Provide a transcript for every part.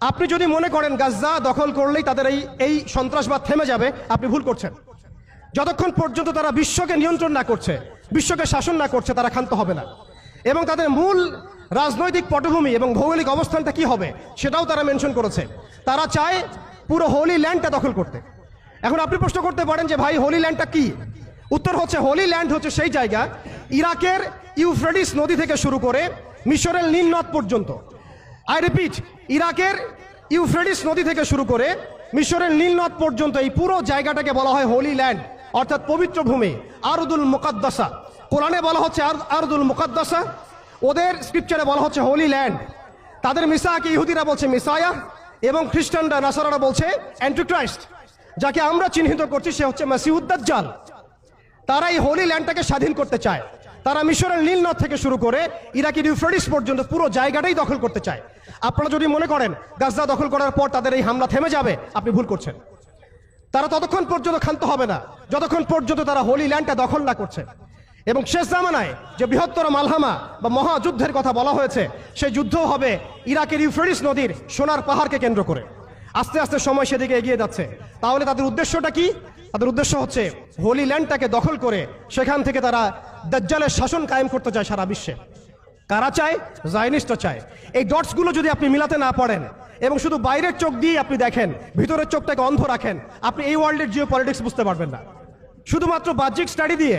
আপনি যদি মনে করেন গাজা দখল করলেই তাদের এই সন্ত্রাসবাদ থেমে যাবে, আপনি ভুল করছেন। যতক্ষণ পর্যন্ত তারা বিশ্বকে নিয়ন্ত্রণ না করছে, বিশ্বকে শাসন না করছে, তারা ক্ষান্ত হবে না। এবং তাদের মূল রাজনৈতিক পটভূমি এবং ভৌগোলিক অবস্থানটা কি হবে সেটাও তারা মেনশন করেছে। তারা চায় পুরো হোলি ল্যান্ডটা দখল করতে। এখন আপনি প্রশ্ন করতে পারেন যে ভাই হোলি ল্যান্ডটা কি? উত্তর হচ্ছে, হোলি ল্যান্ড হচ্ছে সেই জায়গা ইরাকের ইউফ্রেটিস নদী থেকে শুরু করে মিশরের নীল নদ পর্যন্ত। আই রিপিট, ইরাকের ইউফ্রেটিস নদী থেকে শুরু করে মিশরের নীল নদ পর্যন্ত এই পুরো জায়গাটাকে বলা হয় হোলি ল্যান্ড, অর্থাৎ পবিত্র ভূমি, আরদুল মুকাদ্দাসা। কোরআনে বলা হচ্ছে আরদুল মুকাদ্দাসা, ওদের স্ক্রিপচারে বলা হচ্ছে হোলি ল্যান্ড। তাদের মিসাকে ইহুদিরা বলছে মিসায়া, এবং খ্রিস্টানরা নাসারারা বলছে অ্যান্টিক্রাইস্ট। যাকে আমরা চিহ্নিত করছি সে হচ্ছে মাসিহুদ দাজ্জাল। তারা এই হোলি ল্যান্ডটাকে স্বাধীন করতে চায়। তারা মিশরের নীল নদ থেকে শুরু করে ইরাকের ইউফ্রেটিস পর্যন্ত পুরো জায়গাটাই দখল করতে চায়। আপনারা যদি মনে করেন গাজা দখল করার পর তাদের এই হামলা থেমে যাবে, আপনি ভুল করছেন। তারা ততক্ষণ পর্যন্ত ক্ষান্ত হবে না যতক্ষণ পর্যন্ত তারা হোলি ল্যান্ডটা দখল না করছে। এবং শেষ জামানায় যে বৃহত্তর মালহামা বা মহাযুদ্ধের কথা বলা হয়েছে, সেই যুদ্ধ হবে ইরাকের ইউফ্রেটিস নদীর সোনার পাহাড়কে কেন্দ্র করে। আস্তে আস্তে সময় সেদিকে এগিয়ে যাচ্ছে। তাহলে তাদের উদ্দেশ্যটা কি? তাদের উদ্দেশ্য হচ্ছে হোলি ল্যান্ডটাকে দখল করে সেখান থেকে তারা দাজ্জালের শাসন কায়েম করতে চায় সারা বিশ্বে। কারা চায়? জায়নিস্টরা চায়। এই ডটসগুলো যদি আপনি মিলাতে না পারেন এবং শুধু বাইরের চোখ দিয়ে আপনি দেখেন, ভিতরের চোখটাকে অন্ধ রাখেন, আপনি এই ওয়ার্ল্ডের জিও পলিটিক্স বুঝতে পারবেন না। শুধুমাত্র বাহ্যিক স্টাডি দিয়ে,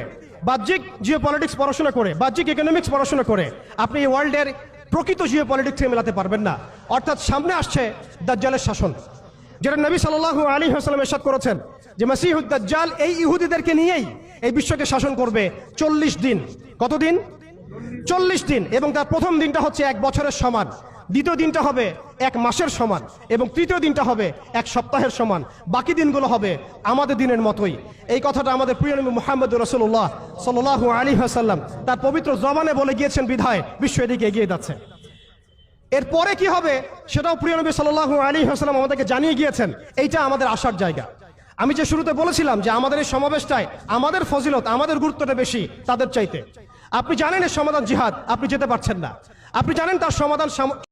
বাহ্যিক জিও পলিটিক্স পড়াশোনা করে, বাহ্যিক ইকোনমিক্স পড়াশোনা করে আপনি এই ওয়ার্ল্ডের প্রকৃত জিও পলিটিক্সকে মেলাতে পারবেন না। অর্থাৎ সামনে আসছে দাজ্জালের শাসন, যেটা নবী সাল্লাল্লাহু আলাইহি ওয়াসাল্লাম ইরশাদ করেছেন যে মাসিহুদ দাজ্জাল এই ইহুদিদেরকে নিয়েই এই বিশ্বকে শাসন করবে 40 দিন। কতদিন? 40 দিন। এবং তার প্রথম দিনটা হচ্ছে 1 বছরের সমান, দ্বিতীয় দিনটা হবে 1 মাসের সমান, এবং তৃতীয় দিনটা হবে 1 সপ্তাহের সমান। বাকি দিনগুলো হবে আমাদের দিনের মতোই। এই কথাটা আমাদের প্রিয় নবী মুহাম্মদ রাসূলুল্লাহ সাল্লাল্লাহু আলাইহি ওয়াসাল্লাম তার পবিত্র জবানে বলে গিয়েছেন বিধায় বিশ্ব এদিকে এগিয়ে যাচ্ছে। এরপরে কি হবে সেটাও প্রিয় নবী সাল্লাল্লাহু আলাইহি ওয়াসাল্লাম আমাদেরকে জানিয়ে গিয়েছেন। এইটা আমাদের আসার জায়গা। আমি যে শুরুতে বলেছিলাম যে আমাদের এই সমাবেশটায় আমাদের ফজিলত, আমাদের গুরুত্বটা বেশি তাদের চাইতে। আপনি জানেন এর সমাধান জিহাদ, আপনি যেতে পারছেন না। আপনি জানেন তার সমাধান